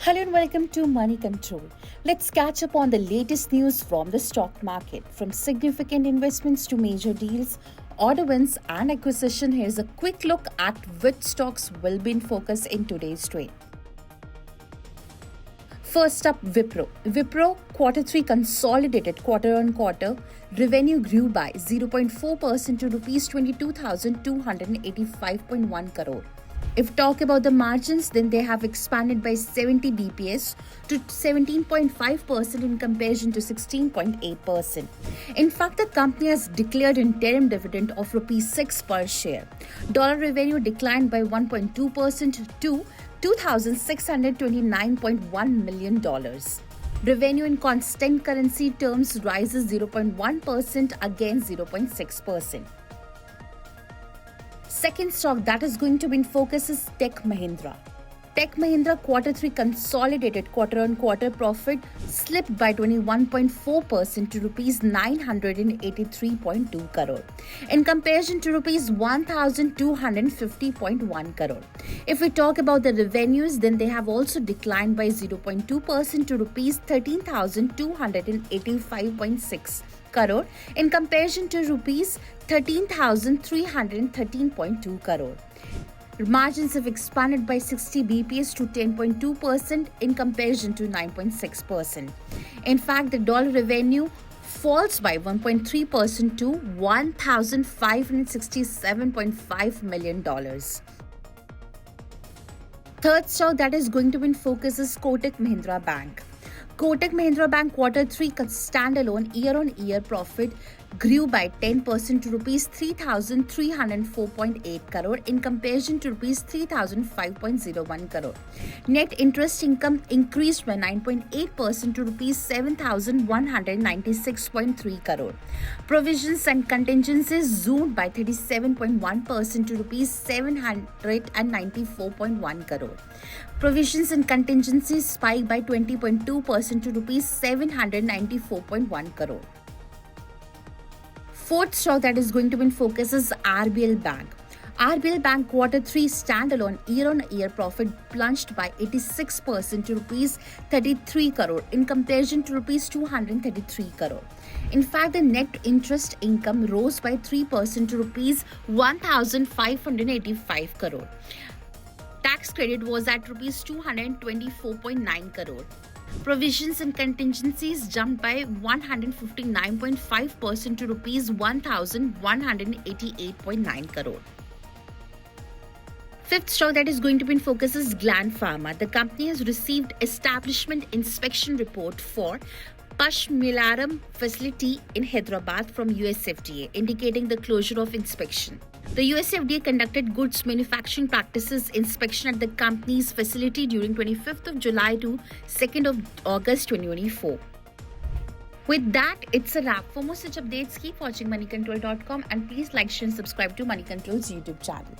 Hello and welcome to Money Control. Let's catch up on the latest news from the stock market. From significant investments to major deals, order wins and acquisition, here's a quick look at which stocks will be in focus in today's trade. First up, Wipro. Wipro Q3 consolidated quarter-on-quarter revenue grew by 0.4% to Rs 22,285.1 crore. If talk about the margins, then they have expanded by 70 bps to 17.5% in comparison to 16.8%. In fact, the company has declared interim dividend of Rs 6 per share. Dollar revenue declined by 1.2% to $2,629.1 million. Revenue in constant currency terms rises 0.1% against 0.6%. Second stock that is going to be in focus is Tech Mahindra. Tech Mahindra Q3 consolidated quarter-on-quarter profit slipped by 21.4% to Rs 983.2 crore in comparison to Rs 1,250.1 crore. If we talk about the revenues, then they have also declined by 0.2% to Rs 13,285.6 crore in comparison to Rs 13,313.2 crore. Margins have expanded by 60 bps to 10.2% in comparison to 9.6%. In fact, the dollar revenue falls by 1.3% to $1,567.5 million. Third stock that is going to be in focus is Kotak Mahindra Bank. Kotak Mahindra Bank Q3 standalone year-on-year profit grew by 10% to Rs 3,304.8 crore in comparison to Rs 3,005.01 crore. Net interest income increased by 9.8% to Rs 7,196.3 crore. Provisions and contingencies zoomed by 37.1% to Rs 794.1 crore. Provisions and contingencies spiked by 20.2% to Rs 794.1 crore. Fourth stock that is going to be in focus is RBL Bank. RBL Bank Q3 standalone year-on-year profit plunged by 86% to Rs 33 crore in comparison to Rs 233 crore. In fact, the net interest income rose by 3% to Rs 1,585 crore. Tax credit was at Rs 224.9 crore. Provisions and contingencies jumped by 159.5% to Rs 1,188.9 crore. Fifth stock that is going to be in focus is Gland Pharma. The company has received establishment inspection report for Pashamylaram facility in Hyderabad from USFDA, indicating the closure of inspection. The USFDA conducted goods manufacturing practices inspection at the company's facility during 25th of July to 2nd of August 2024. With that, it's a wrap. For more such updates, keep watching moneycontrol.com and please like, share and subscribe to Money Control's YouTube channel.